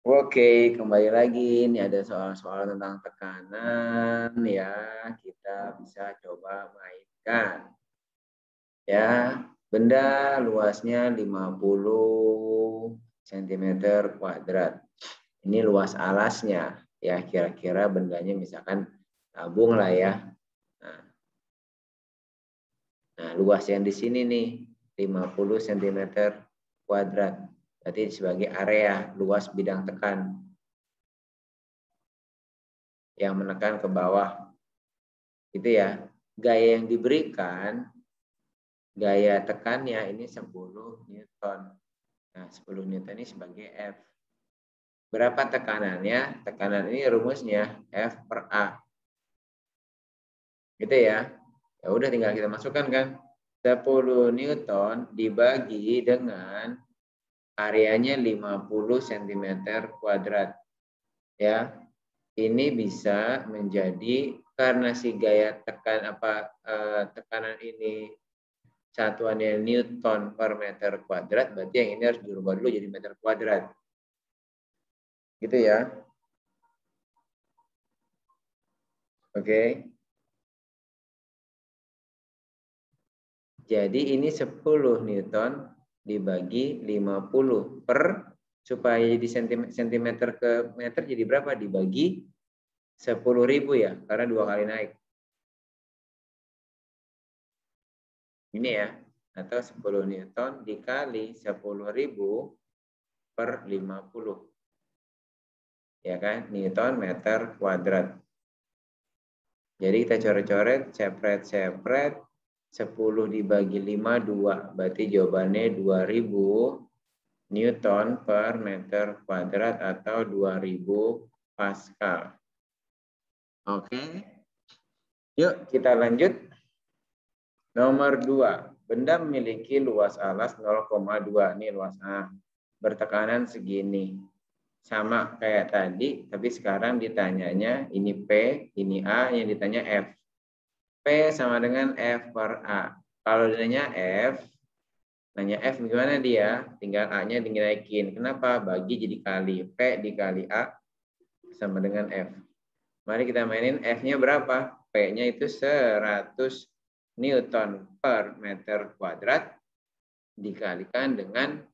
Oke, kembali lagi. Ini ada soal-soal tentang tekanan ya. Kita bisa coba mainkan. Ya, benda luasnya 50 cm². Ini luas alasnya. Ya, kira-kira bendanya misalkan tabung lah ya. Nah, luas yang di sini nih 50 cm². Berarti sebagai area luas bidang tekan yang menekan ke bawah. Gitu ya. Gaya yang diberikan, gaya tekannya ini 10 Newton. Nah, 10 Newton ini sebagai F. Berapa tekanannya? Tekanan ini rumusnya F per A. Gitu ya. Ya udah tinggal kita masukkan kan. 10 Newton dibagi dengan areanya 50 cm². Ya. Ini bisa menjadi karena si gaya tekanan ini satuannya Newton per meter kuadrat, berarti yang ini harus dirubah dulu jadi meter kuadrat. Gitu ya. Oke. Jadi ini 10 Newton dibagi 50 per, supaya jadi sentimeter ke meter jadi berapa? Dibagi 10.000 ya, karena 2 kali naik. Ini ya, atau 10 Newton dikali 10.000 per 50. Ya kan, Newton meter kuadrat. Jadi kita coret-coret, sepret, 10 dibagi 5, 2. Berarti jawabannya 2000 Newton per meter kuadrat atau 2000 Pascal. Oke. Yuk kita lanjut. Nomor 2. Benda memiliki luas alas 0,2. Ini luas A. Bertekanan segini. Sama kayak tadi, tapi sekarang ditanyanya ini P, ini A, yang ditanya F. P sama dengan F per A. Kalau ditanya F, nanya F gimana dia? Tinggal A-nya dinaikin. Kenapa? Bagi jadi kali. P dikali A sama dengan F. Mari kita mainin F-nya berapa? P-nya itu 100 Newton per meter kuadrat dikalikan dengan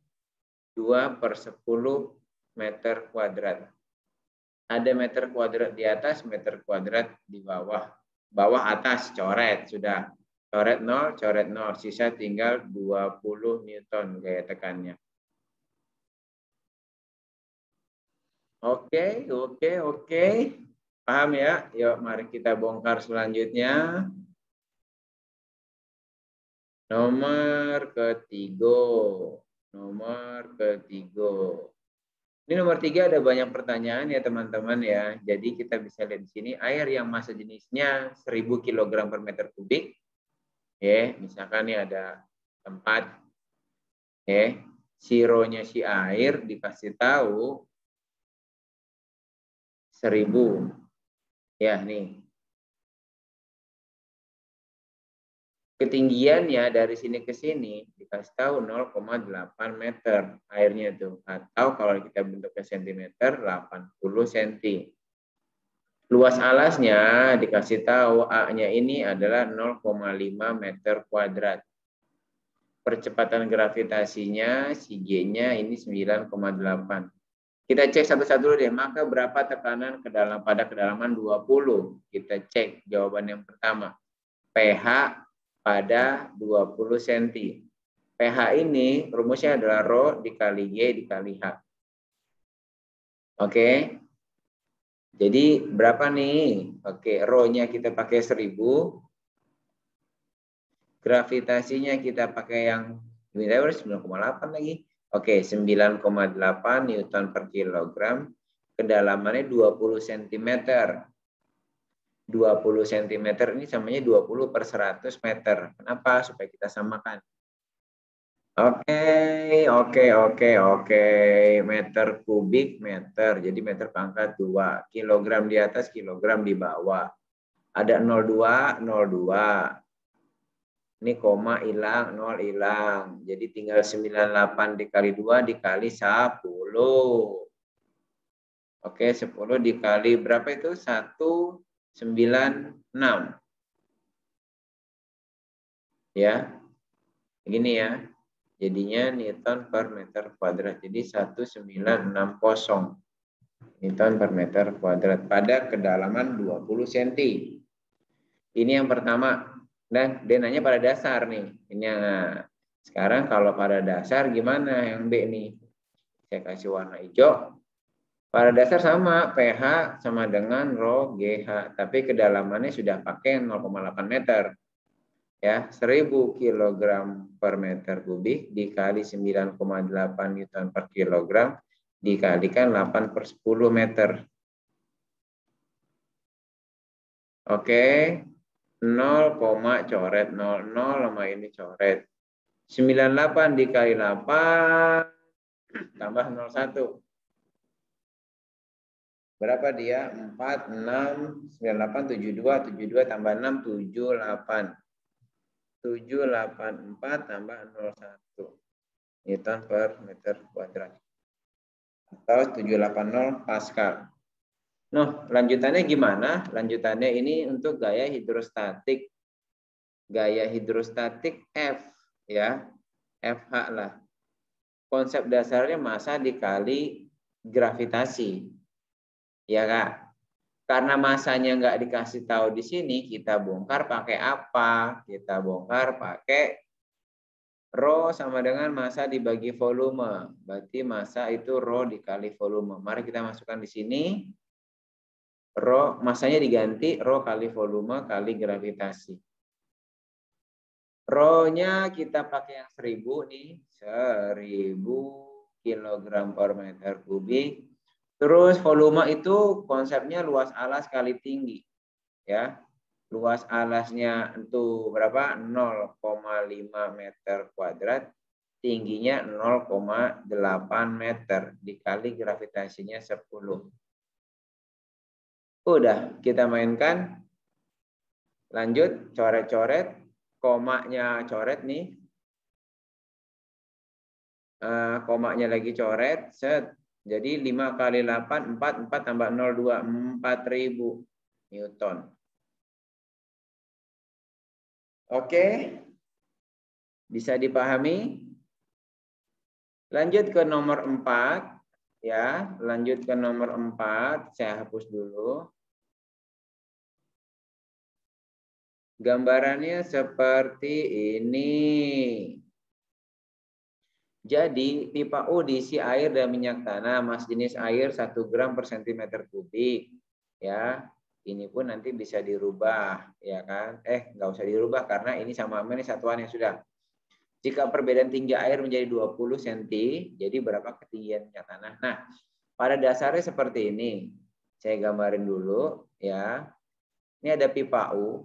2 per 10 meter kuadrat. Ada meter kuadrat di atas, meter kuadrat di bawah. Bawah atas, coret. Sudah. Coret 0. Sisa tinggal 20 Newton gaya tekannya. Oke. Paham ya? Yuk, mari kita bongkar selanjutnya. Nomor ketiga. Ini nomor 3 ada banyak pertanyaan ya teman-teman ya. Jadi kita bisa lihat di sini air yang massa jenisnya 1000 kg per meter kubik. Ya, misalkan ini ada tempat ya, sironya si air dikasih tahu 1000. Ya, nih. Ketinggiannya dari sini ke sini dikasih tahu 0,8 meter airnya itu. Atau kalau kita bentuknya sentimeter 80 cm. Luas alasnya dikasih tahu A-nya ini adalah 0,5 meter kuadrat. Percepatan gravitasinya si G-nya ini 9,8. Kita cek satu-satu dulu deh. Maka berapa tekanan pada kedalaman 20? Kita cek jawaban yang pertama. pH pada 20 cm. pH ini rumusnya adalah Rho dikali G dikali H. Oke. Jadi berapa nih? Oke, Rho-nya kita pakai 1000. Gravitasinya kita pakai yang 9,8 lagi. Oke, 9,8 Newton per kilogram. Kedalamannya 20 cm. 20 cm ini samanya 20 per 100 meter. Kenapa? Supaya kita samakan. Oke. Meter kubik meter. Jadi meter pangkat 2. Kilogram di atas, kilogram di bawah. Ada 02. Ini koma hilang, 0 hilang. Jadi tinggal 98 dikali 2 dikali 10. Oke, 10 dikali berapa itu? 196. Ya, begini ya. Jadinya Newton per meter kuadrat. Jadi 1960 Newton per meter kuadrat pada kedalaman 20 cm. Ini yang pertama. Dan dia nanya pada dasar nih. Ini yang sekarang kalau pada dasar gimana yang B nih? Saya kasih warna hijau. Pada dasar sama, pH sama dengan rho GH, tapi kedalamannya sudah pakai 0,8 meter. Ya, 1000 kg per meter kubik dikali 9,8 Newton per kilogram dikalikan 8 per 10 meter. Oke, 0, coret 00 sama ini coret. 98 dikali 8 tambah 01. Berapa dia? 4, 6, 98, 72, 72 tambah 6, 78. 784 tambah 01 Newton per meter kuadrat. Atau 780 Pascal. Nah, lanjutannya gimana? Lanjutannya ini untuk gaya hidrostatik. Gaya hidrostatik F, ya. FH lah. Konsep dasarnya massa dikali gravitasi. Ya, Kak. Karena masanya nggak dikasih tahu di sini, kita bongkar pakai apa? Kita bongkar pakai rho sama dengan massa dibagi volume. Berarti massa itu rho dikali volume. Mari kita masukkan di sini. Rho, massanya diganti rho kali volume kali gravitasi. Rho-nya kita pakai yang 1000 nih. 1000 kg per meter kubik. Terus volume itu konsepnya luas alas kali tinggi. Ya, luas alasnya itu berapa? 0,5 meter kuadrat, tingginya 0,8 meter dikali gravitasinya 10. Udah, kita mainkan. Lanjut, coret-coret, komanya coret nih. Komanya lagi coret, set. Jadi 5 kali 8, 4 tambah 0,2, 4000 Newton. Oke, bisa dipahami? Lanjut ke nomor 4. Ya, lanjut ke nomor 4. Saya hapus dulu. Gambarannya seperti ini. Jadi, pipa U diisi air dan minyak tanah, mas jenis air 1 gram per centimeter kubik. Ya, ini pun nanti bisa dirubah, ya kan? Nggak usah dirubah karena ini sama ini satuan yang sudah. Jika perbedaan tinggi air menjadi 20 cm, jadi berapa ketinggian minyak tanah? Nah, pada dasarnya seperti ini. Saya gambarin dulu, ya. Ini ada pipa U.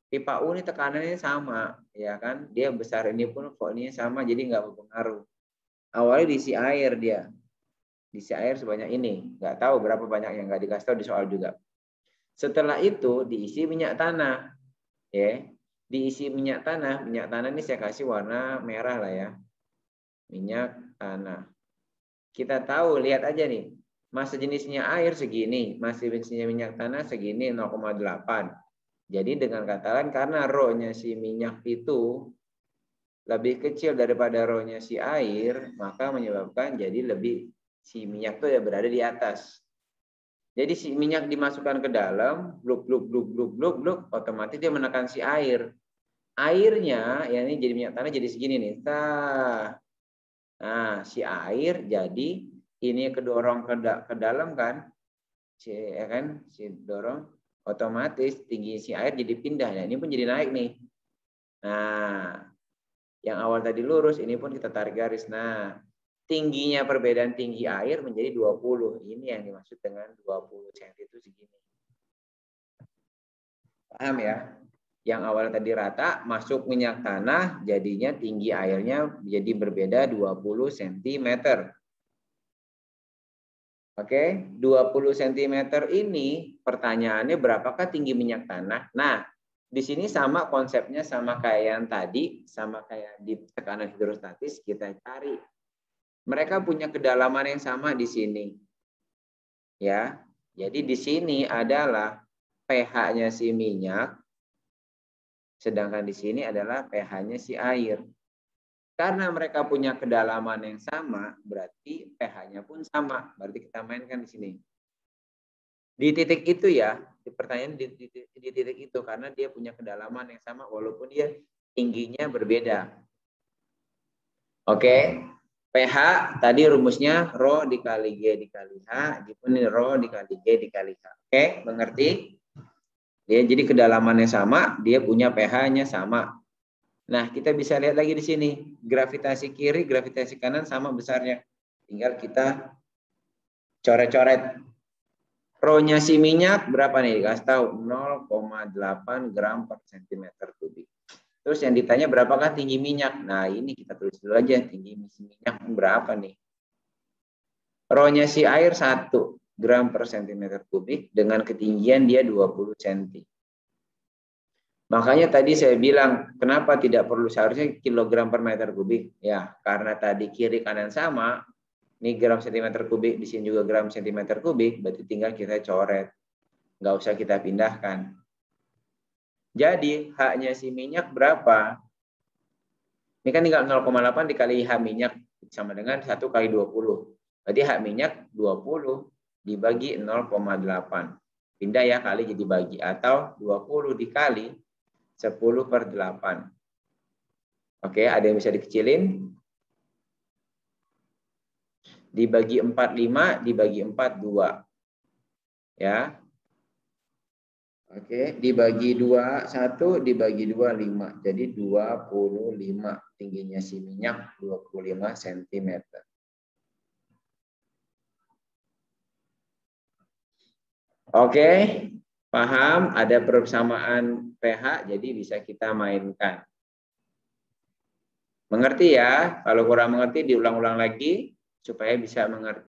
Pipa U ini tekanannya sama, ya kan? Dia besar ini pun volume sama, jadi nggak berpengaruh. Awalnya diisi air dia. Diisi air sebanyak ini. Nggak tahu berapa banyak yang nggak dikasih tahu di soal juga. Setelah itu diisi minyak tanah. Ya. Diisi minyak tanah ini saya kasih warna merah lah ya. Minyak tanah. Kita tahu, lihat aja nih. Massa jenisnya air segini, massa jenisnya minyak tanah segini 0,8. Jadi dengan kata lain karena rho-nya si minyak itu lebih kecil daripada rho-nya si air, maka menyebabkan jadi lebih si minyak itu ya berada di atas. Jadi si minyak dimasukkan ke dalam, bluk bluk bluk bluk bluk bluk, otomatis dia menekan si air. Airnya, ya ini jadi minyak tanah jadi segini nih. Nah, si air jadi ini kedorong ke dalam kan, ya kan, si dorong, otomatis tinggi si air jadi pindah. Nah, ini pun jadi naik nih. Nah, yang awal tadi lurus, ini pun kita tarik garis. Nah, tingginya perbedaan tinggi air menjadi 20. Ini yang dimaksud dengan 20 cm itu segini. Paham ya? Yang awalnya tadi rata, masuk minyak tanah, jadinya tinggi airnya jadi berbeda 20 cm. Oke, 20 cm ini pertanyaannya berapakah tinggi minyak tanah? Nah, di sini sama konsepnya sama kayak yang tadi, sama kayak di tekanan hidrostatis, kita cari. Mereka punya kedalaman yang sama di sini. Ya. Jadi di sini adalah pH-nya si minyak, sedangkan di sini adalah pH-nya si air. Karena mereka punya kedalaman yang sama, berarti pH-nya pun sama. Berarti kita mainkan di sini. Di titik itu ya, pertanyaan di titik itu karena dia punya kedalaman yang sama walaupun dia tingginya berbeda. Oke, pH tadi rumusnya rho dikali G dikali H, di pun rho dikali G dikali H. Oke, mengerti? Ya, jadi kedalamannya sama, dia punya pH-nya sama. Nah, kita bisa lihat lagi di sini. Gravitasi kiri, gravitasi kanan sama besarnya. Tinggal kita coret-coret. Rho-nya si minyak berapa nih? Dikasih tahu 0,8 gram per centimeter kubik. Terus yang ditanya berapakah tinggi minyak? Nah, ini kita tulis dulu aja. Tinggi minyak berapa nih? Rho-nya si air 1 gram per centimeter kubik dengan ketinggian dia 20 cm. Makanya tadi saya bilang, kenapa tidak perlu seharusnya kilogram per meter kubik? Ya, karena tadi kiri kanan sama, ini gram sentimeter kubik, di sini juga gram sentimeter kubik, berarti tinggal kita coret. Nggak usah kita pindahkan. Jadi, H-nya si minyak berapa? Ini kan tinggal 0,8 dikali H minyak, sama dengan 1 kali 20. Berarti H minyak 20 dibagi 0,8. Pindah ya, kali jadi bagi. Atau 20 dikali 10/8. Oke, ada yang bisa dikecilin? Dibagi 45, dibagi 4, 2. Ya. Oke, dibagi 2, 1, dibagi 2, 5. Jadi 25. Tingginya si minyak 25 cm. Oke, paham? Ada persamaan pH, jadi bisa kita mainkan. Mengerti ya? Kalau kurang mengerti, diulang-ulang lagi supaya bisa mengerti.